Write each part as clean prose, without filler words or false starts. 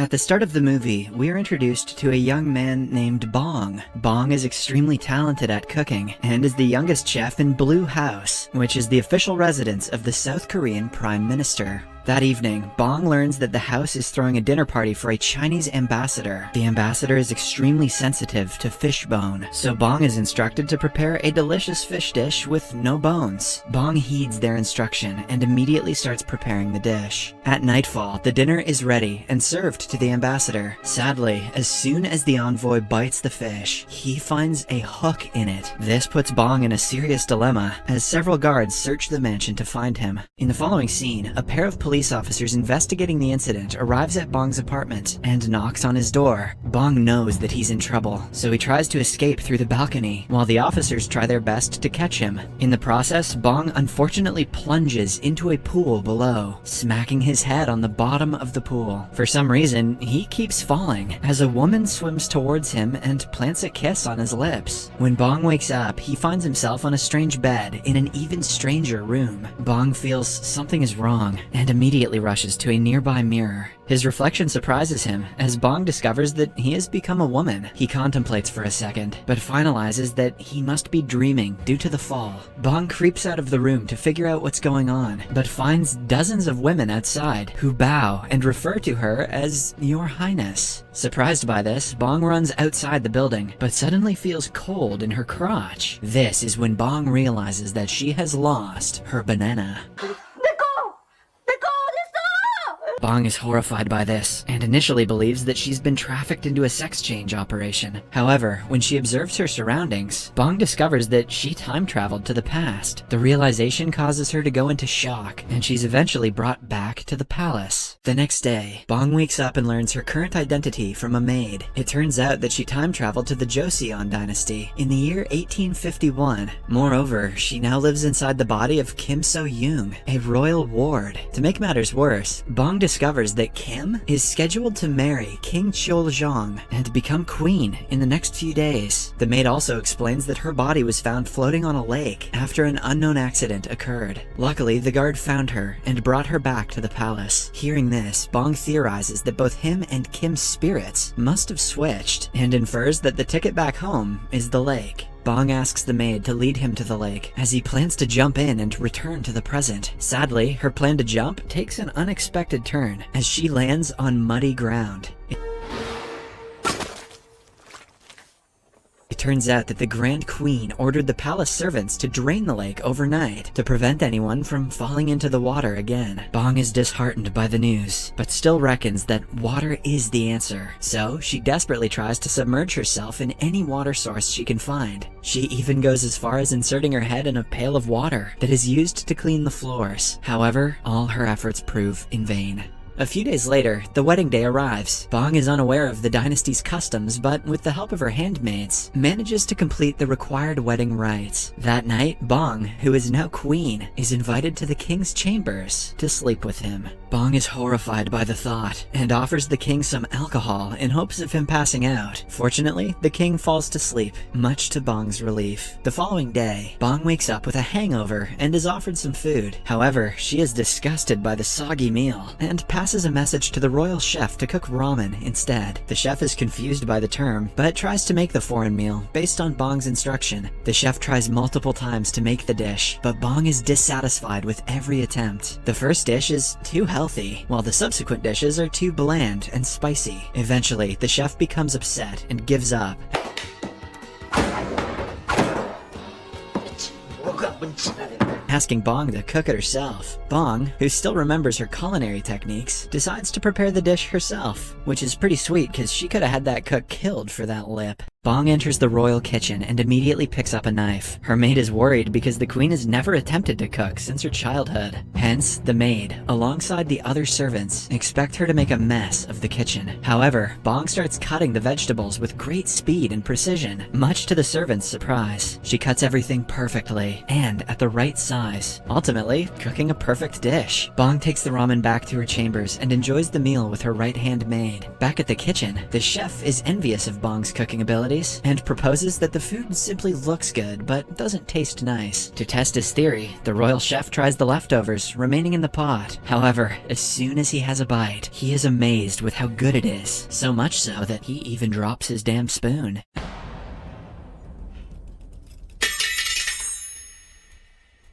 At the start of the movie, we are introduced to a young man named Bong. Bong is extremely talented at cooking and is the youngest chef in Blue House, which is the official residence of the South Korean Prime Minister. That evening, Bong learns that the house is throwing a dinner party for a Chinese ambassador. The ambassador is extremely sensitive to fish bone, so Bong is instructed to prepare a delicious fish dish with no bones. Bong heeds their instruction and immediately starts preparing the dish. At nightfall, the dinner is ready and served to the ambassador. Sadly, as soon as the envoy bites the fish, he finds a hook in it. This puts Bong in a serious dilemma, as several guards search the mansion to find him. In the following scene, a pair of police officers investigating the incident arrives at Bong's apartment and knocks on his door. Bong knows that he's in trouble, so he tries to escape through the balcony, while the officers try their best to catch him. In the process, Bong unfortunately plunges into a pool below, smacking his head on the bottom of the pool. For some reason, he keeps falling, as a woman swims towards him and plants a kiss on his lips. When Bong wakes up, he finds himself on a strange bed in an even stranger room. Bong feels something is wrong, and immediately rushes to a nearby mirror. His reflection surprises him, as Bong discovers that he has become a woman. He contemplates for a second, but finalizes that he must be dreaming due to the fall. Bong creeps out of the room to figure out what's going on, but finds dozens of women outside who bow and refer to her as Your Highness. Surprised by this, Bong runs outside the building, but suddenly feels cold in her crotch. This is when Bong realizes that she has lost her banana. Bong is horrified by this, and initially believes that she's been trafficked into a sex change operation. However, when she observes her surroundings, Bong discovers that she time-traveled to the past. The realization causes her to go into shock, and she's eventually brought back to the palace. The next day, Bong wakes up and learns her current identity from a maid. It turns out that she time-traveled to the Joseon Dynasty in the year 1851. Moreover, she now lives inside the body of Kim So-young, a royal ward. To make matters worse, Bong discovers that Kim is scheduled to marry King Cheoljong and become queen in the next few days. The maid also explains that her body was found floating on a lake after an unknown accident occurred. Luckily, the guard found her and brought her back to the palace. Hearing this, Bong theorizes that both him and Kim's spirits must have switched, and infers that the ticket back home is the lake. Bong asks the maid to lead him to the lake, as he plans to jump in and return to the present. Sadly, her plan to jump takes an unexpected turn, as she lands on muddy ground. It turns out that the Grand Queen ordered the palace servants to drain the lake overnight to prevent anyone from falling into the water again. Bong is disheartened by the news, but still reckons that water is the answer. So she desperately tries to submerge herself in any water source she can find. She even goes as far as inserting her head in a pail of water that is used to clean the floors. However, all her efforts prove in vain. A few days later, the wedding day arrives. Bong is unaware of the dynasty's customs, but with the help of her handmaids, manages to complete the required wedding rites. That night, Bong, who is now queen, is invited to the king's chambers to sleep with him. Bong is horrified by the thought, and offers the king some alcohol in hopes of him passing out. Fortunately, the king falls to sleep, much to Bong's relief. The following day, Bong wakes up with a hangover and is offered some food. However, she is disgusted by the soggy meal, and passes a message to the royal chef to cook ramen instead. The chef is confused by the term, but tries to make the foreign meal based on Bong's instruction. The chef tries multiple times to make the dish, but Bong is dissatisfied with every attempt. The first dish is too healthy, while the subsequent dishes are too bland and spicy. Eventually, the chef becomes upset and gives up. Asking Bong to cook it herself. Bong, who still remembers her culinary techniques, decides to prepare the dish herself, which is pretty sweet because she could have had that cook killed for that lip. Bong enters the royal kitchen and immediately picks up a knife. Her maid is worried because the queen has never attempted to cook since her childhood. Hence, the maid, alongside the other servants, expect her to make a mess of the kitchen. However, Bong starts cutting the vegetables with great speed and precision, much to the servants' surprise. She cuts everything perfectly and at the right size, ultimately cooking a perfect dish. Bong takes the ramen back to her chambers and enjoys the meal with her right-hand maid. Back at the kitchen, the chef is envious of Bong's cooking ability personalities and proposes that the food simply looks good but doesn't taste nice. To test his theory, the royal chef tries the leftovers remaining in the pot. However, as soon as he has a bite, he is amazed with how good it is, so much so that he even drops his damn spoon.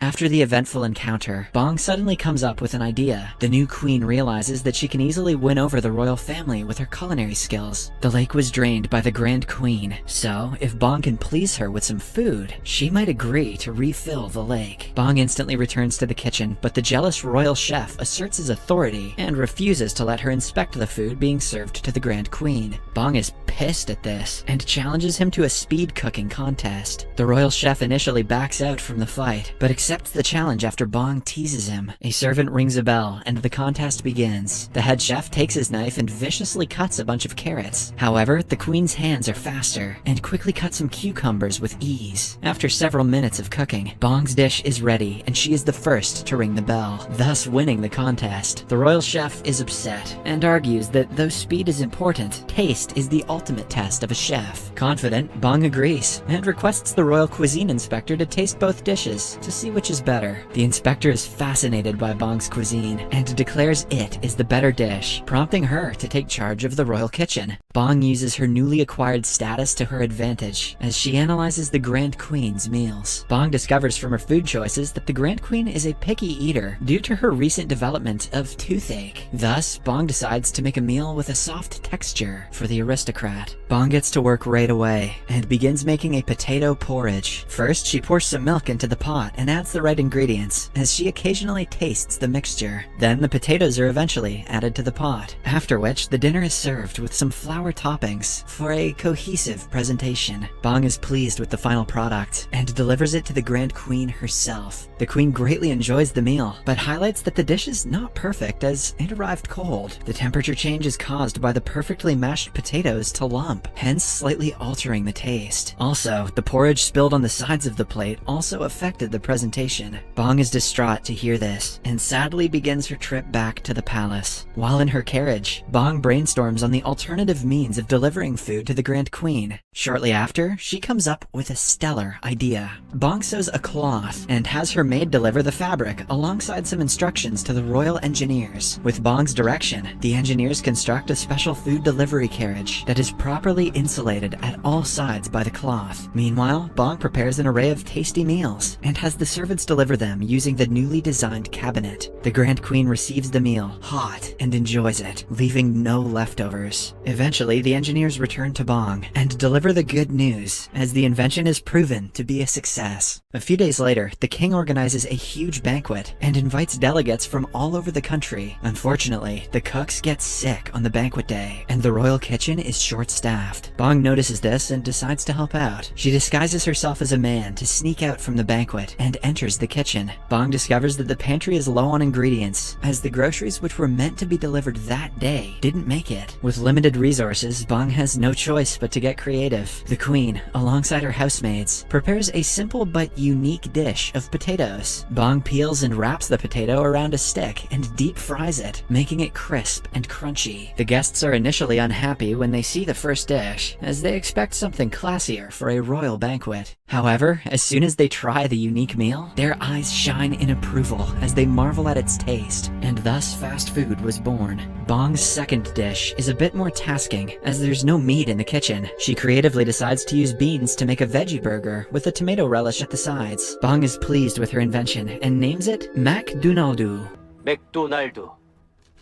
After the eventful encounter, Bong suddenly comes up with an idea. The new queen realizes that she can easily win over the royal family with her culinary skills. The lake was drained by the Grand Queen, so if Bong can please her with some food, she might agree to refill the lake. Bong instantly returns to the kitchen, but the jealous royal chef asserts his authority and refuses to let her inspect the food being served to the Grand Queen. Bong is pissed at this and challenges him to a speed cooking contest. The royal chef initially backs out from the fight, but accepts the challenge after Bong teases him. A servant rings a bell and the contest begins. The head chef takes his knife and viciously cuts a bunch of carrots. However, the queen's hands are faster and quickly cut some cucumbers with ease. After several minutes of cooking, Bong's dish is ready and she is the first to ring the bell, thus winning the contest. The royal chef is upset and argues that though speed is important, taste is the ultimate test of a chef. Confident, Bong agrees and requests the royal cuisine inspector to taste both dishes to see which is better. The inspector is fascinated by Bong's cuisine and declares it is the better dish, prompting her to take charge of the royal kitchen. Bong uses her newly acquired status to her advantage as she analyzes the Grand Queen's meals. Bong discovers from her food choices that the Grand Queen is a picky eater due to her recent development of toothache. Thus, Bong decides to make a meal with a soft texture for the aristocrat. Bong gets to work right away and begins making a potato porridge. First, she pours some milk into the pot and adds the right ingredients, as she occasionally tastes the mixture. Then the potatoes are eventually added to the pot, after which the dinner is served with some flour toppings for a cohesive presentation. Bong is pleased with the final product and delivers it to the Grand Queen herself. The queen greatly enjoys the meal, but highlights that the dish is not perfect as it arrived cold. The temperature change is caused by the perfectly mashed potatoes to lump, hence slightly altering the taste. Also, the porridge spilled on the sides of the plate also affected the presentation. Bong is distraught to hear this, and sadly begins her trip back to the palace. While in her carriage, Bong brainstorms on the alternative means of delivering food to the Grand Queen. Shortly after, she comes up with a stellar idea. Bong sews a cloth and has her maid deliver the fabric alongside some instructions to the royal engineers. With Bong's direction, the engineers construct a special food delivery carriage that is properly insulated at all sides by the cloth. Meanwhile, Bong prepares an array of tasty meals and has the servants deliver them using the newly designed cabinet. The Grand Queen receives the meal hot and enjoys it, leaving no leftovers. Eventually, the engineers return to Bong and deliver the good news, as the invention is proven to be a success. A few days later, the king organizes a huge banquet and invites delegates from all over the country. Unfortunately, the cooks get sick on the banquet day, and the royal kitchen is short-staffed. Bong notices this and decides to help out. She disguises herself as a man to sneak out from the banquet and enters the kitchen. Bong discovers that the pantry is low on ingredients, as the groceries which were meant to be delivered that day didn't make it. With limited resources, Bong has no choice but to get creative. The queen, alongside her housemaids, prepares a simple but unique dish of potatoes. Bong peels and wraps the potato around a stick and deep fries it, making it crisp and crunchy. The guests are initially unhappy when they see the first dish, as they expect something classier for a royal banquet. However, as soon as they try the unique meal, their eyes shine in approval as they marvel at its taste, and thus fast food was born. Bong's second dish is a bit more tasking, as there's no meat in the kitchen. She creatively decides to use beans to make a veggie burger with a tomato relish at the sides. Bong is pleased with her invention and names it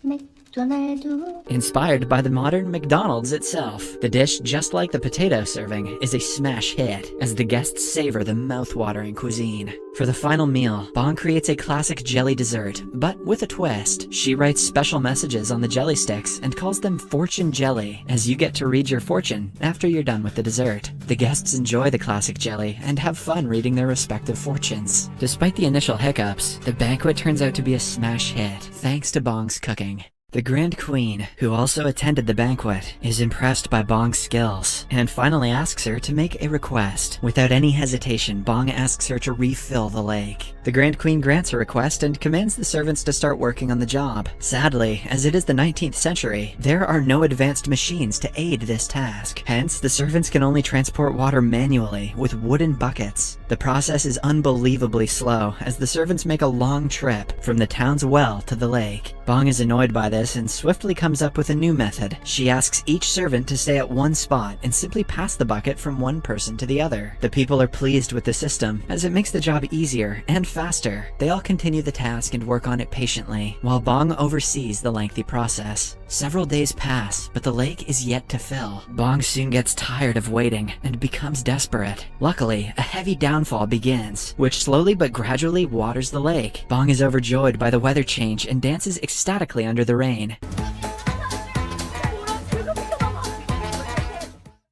McDonald's. Inspired by the modern McDonald's itself, the dish, just like the potato serving, is a smash hit as the guests savor the mouth-watering cuisine. For the final meal, Bong creates a classic jelly dessert, but with a twist. She writes special messages on the jelly sticks and calls them fortune jelly, as you get to read your fortune after you're done with the dessert. The guests enjoy the classic jelly and have fun reading their respective fortunes. Despite the initial hiccups, the banquet turns out to be a smash hit, thanks to Bong's cooking. The Grand Queen, who also attended the banquet, is impressed by Bong's skills and finally asks her to make a request. Without any hesitation, Bong asks her to refill the lake. The Grand Queen grants her request and commands the servants to start working on the job. Sadly, as it is the 19th century, there are no advanced machines to aid this task. Hence, the servants can only transport water manually with wooden buckets. The process is unbelievably slow, as the servants make a long trip from the town's well to the lake. Bong is annoyed by this and swiftly comes up with a new method. She asks each servant to stay at one spot and simply pass the bucket from one person to the other. The people are pleased with the system, as it makes the job easier and faster. They all continue the task and work on it patiently, while Bong oversees the lengthy process. Several days pass, but the lake is yet to fill. Bong soon gets tired of waiting and becomes desperate. Luckily, a heavy downfall begins, which slowly but gradually waters the lake. Bong is overjoyed by the weather change and dances ecstatically under the rain.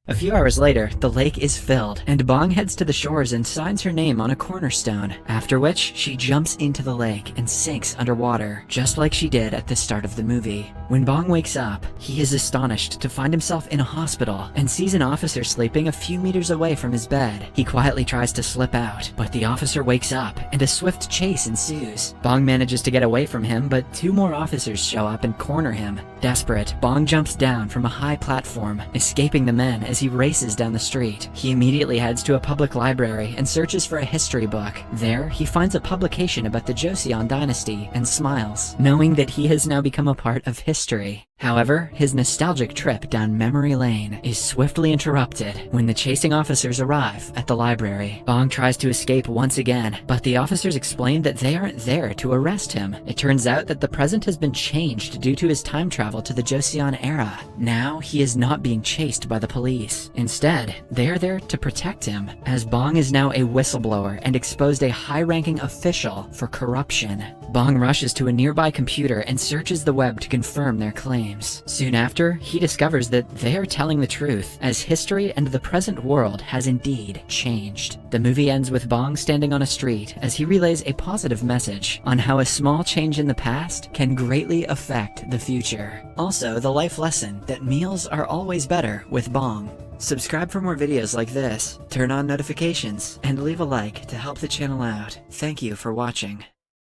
A few hours later, the lake is filled, and Bong heads to the shores and signs her name on a cornerstone, after which she jumps into the lake and sinks underwater, just like she did at the start of the movie. When Bong wakes up, he is astonished to find himself in a hospital and sees an officer sleeping a few meters away from his bed. He quietly tries to slip out, but the officer wakes up and a swift chase ensues. Bong manages to get away from him, but two more officers show up and corner him. Desperate, Bong jumps down from a high platform, escaping the men as he races down the street. He immediately heads to a public library and searches for a history book. There, he finds a publication about the Joseon Dynasty and smiles, knowing that he has now become a part of history. However, his nostalgic trip down memory lane is swiftly interrupted when the chasing officers arrive at the library. Bong tries to escape once again, but the officers explain that they aren't there to arrest him. It turns out that the present has been changed due to his time travel to the Joseon era. Now, he is not being chased by the police. Instead, they are there to protect him, as Bong is now a whistleblower and exposed a high-ranking official for corruption. Bong rushes to a nearby computer and searches the web to confirm their claims. Soon after, he discovers that they are telling the truth, as history and the present world has indeed changed. The movie ends with Bong standing on a street as he relays a positive message on how a small change in the past can greatly affect the future. Also, the life lesson that meals are always better with Bong. Subscribe for more videos like this, turn on notifications, and leave a like to help the channel out. Thank you for watching.